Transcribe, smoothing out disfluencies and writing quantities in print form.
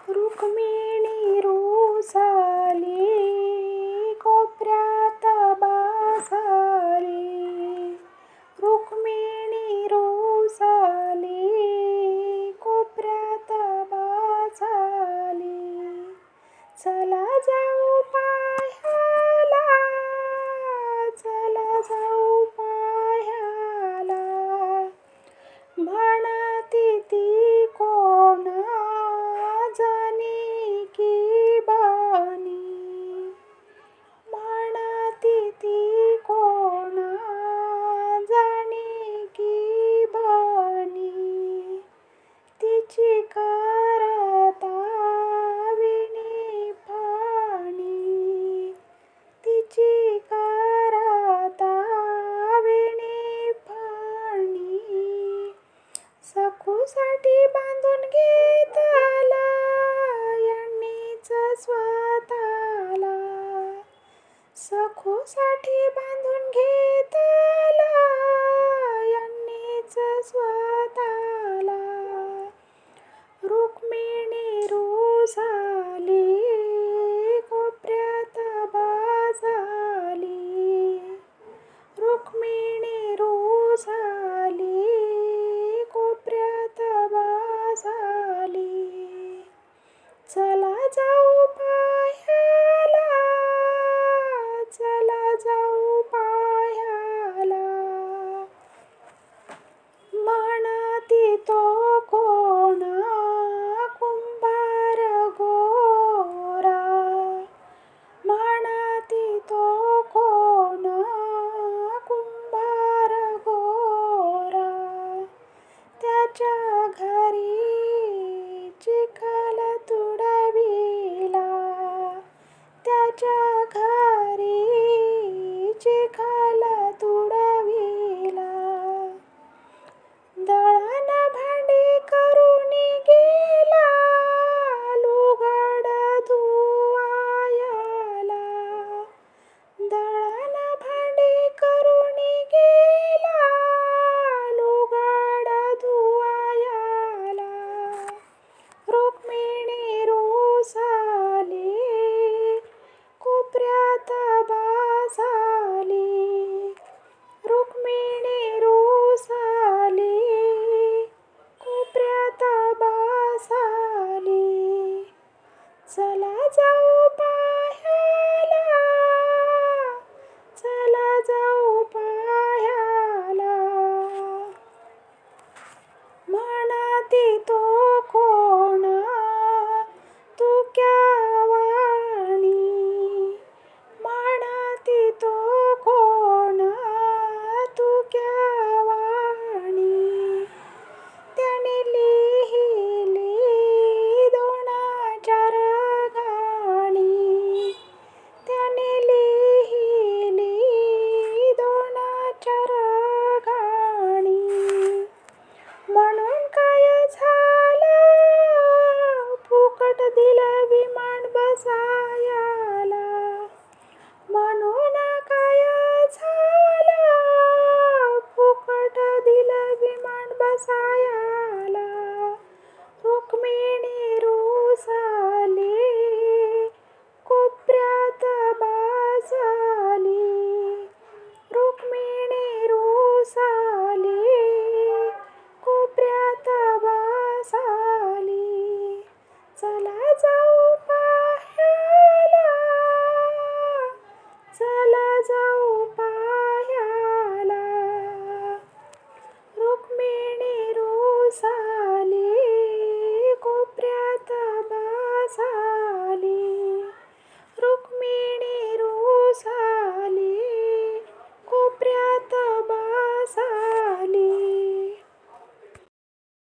रुक्मिणी रुसाली, कोपऱ्यात बसाली. रुक्मिणी रुसाली, कोपऱ्यात बसाली. चला जाऊ पाह्याला, चला जाऊ पाह्याला. म्हणती ती कोण जणी की बानी. म्हणती ती कोण जणी की बानी. तिची करता विणी फाणी. तिची करता विणी फाणी. सखूसाठी बांधून घेतला यांनीच स्वतःला. सखूसाठी बांधून घेतला यांनीच स्वतःला. रुक्मिणी रुसाली, कोपऱ्यात बसाली. रुक्मिणी रुसाली, कोपऱ्यात बसाली. चला जाऊ पाह्याला, चला जाऊ पाह्याला. म्हणती तो कोण कुंभार गोरा. म्हणती तो कोण कुंभार गोरा. त्याच्या घरी चिखल तुडविला. त्याच्या घरी चिखल तुडविला. दळण भांडी करूनी गेला, लुगड धुवायला. दळण भांडी करूनी गेला, लुगड धुवायला. रुक्मिणी रुसाली, कोपऱ्यात बसाली. रुक्मिणी रुसाली, कोपऱ्यात बसाली. चला जाऊ पाह्याला, चला जाऊ पाह्याला. म्हणती तो कोण तुक्या वाणी. म्हणती तो कोण तुक्या वाणी. त्याने लिहिली 2-4 गाणी. त्याने लिहिली 2-4 गाणी. म्हणून काय झालं, फुकट दिलं विमान बसायला. म्हणून काय झालं, फुकट दिलं विमान बसायला. रुक्मिणी रुसाली, कोपऱ्यात बसाली. रुक्मिणी रुसाली, कोपऱ्यात बसाली. चला जाऊ